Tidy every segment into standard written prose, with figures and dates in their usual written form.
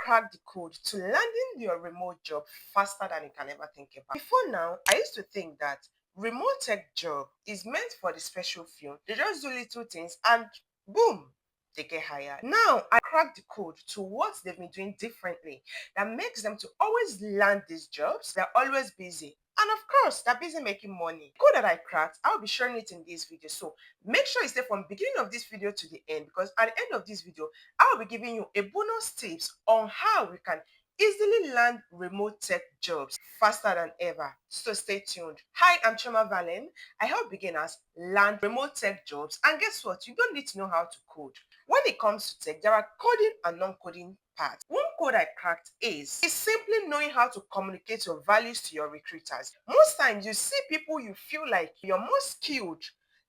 crack the code to landing your remote job faster than you can ever think about. Before now, I used to think that remote tech job is meant for the special few. They just do little things and boom, they get hired. Now I cracked the code to what they've been doing differently that makes them to always land these jobs. They're always busy. And of course, they're busy making money. Code that I cracked, I'll be sharing it in this video. So make sure you stay from beginning of this video to the end, because at the end of this video, I'll be giving you a bonus tips on how we can easily land remote tech jobs faster than ever. So stay tuned. Hi, I'm Chioma. I help beginners land remote tech jobs. And guess what? You don't need to know how to code. When it comes to tech, there are coding and non-coding parts. One code I cracked is simply knowing how to communicate your values to your recruiters. Most times you see people you feel like you're more skilled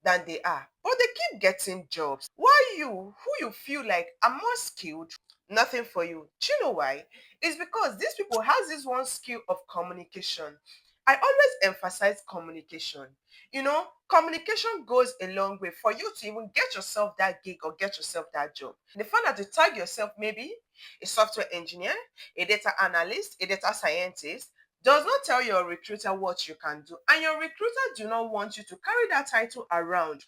than they are, but they keep getting jobs. Why you, who you feel like are more skilled, nothing for you. Do you know why? It's because these people has this one skill of communication. I always emphasize communication. Communication goes a long way for you to even get yourself that gig or get yourself that job. The fact that you tag yourself maybe a software engineer, a data analyst, a data scientist does not tell your recruiter what you can do, and your recruiter do not want you to carry that title around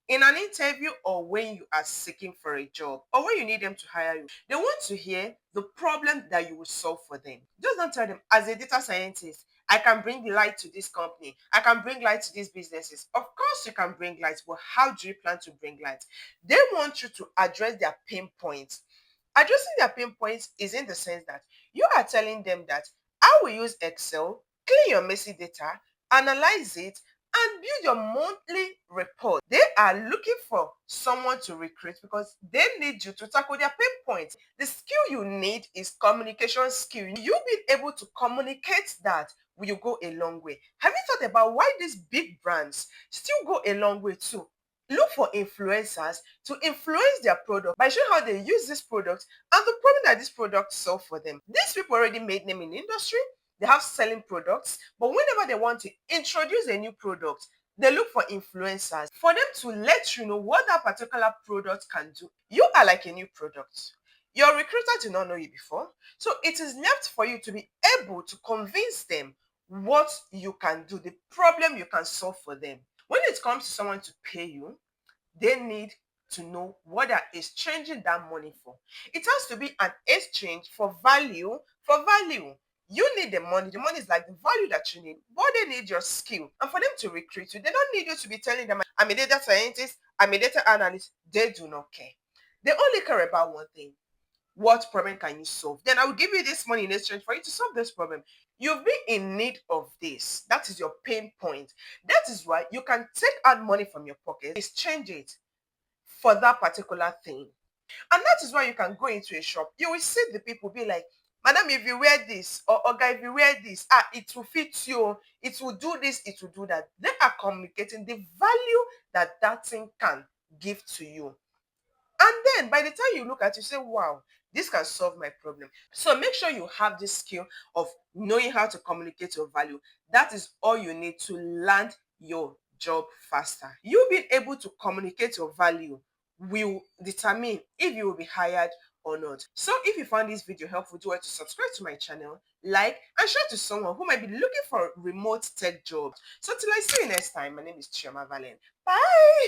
in an interview or when you are seeking for a job or when you need them to hire you. They want to hear the problem that you will solve for them. Just don't tell them, as a data scientist, I can bring light to this company. I can bring light to these businesses. Of course you can bring light, but how do you plan to bring light? They want you to address their pain points. Addressing their pain points is in the sense that you are telling them that I will use Excel, clean your messy data, analyze it, and build your monthly report. They are looking for someone to recruit because they need you to tackle their pain points. The skill you need is communication skill. You being able to communicate that will go a long way. Have you thought about why these big brands still go a long way too? Look for influencers to influence their product by showing how they use this product and the problem that this product solve for them. These people already made name in the industry. They have selling products, but whenever they want to introduce a new product, they look for influencers for them to let you know what that particular product can do. You are like a new product. Your recruiter did not know you before, so it is left for you to be able to convince them what you can do, the problem you can solve for them. When it comes to someone to pay you, they need to know what they're exchanging that money for. It has to be an exchange for value for value. You need the money. The money is like the value that you need, but they need your skill. And for them to recruit you, they don't need you to be telling them, I'm a data scientist, I'm a data analyst. They do not care. They only care about one thing. What problem can you solve? Then I will give you this money in exchange for you to solve this problem. You'll be in need of this. That is your pain point. That is why you can take out money from your pocket, exchange it for that particular thing. And that is why you can go into a shop. You will see the people be like, Madam, if you wear this, or guy, if you wear this, it will fit you, it will do this, it will do that. They are communicating the value that that thing can give to you. And then by the time you look at it, you say, wow, this can solve my problem. So make sure you have this skill of knowing how to communicate your value. That is all you need to land your job faster. You being able to communicate your value will determine if you will be hired or not. So if you found this video helpful, do it to subscribe to my channel, like, and share to someone who might be looking for remote tech jobs. So till I see you next time, my name is Chioma. Bye.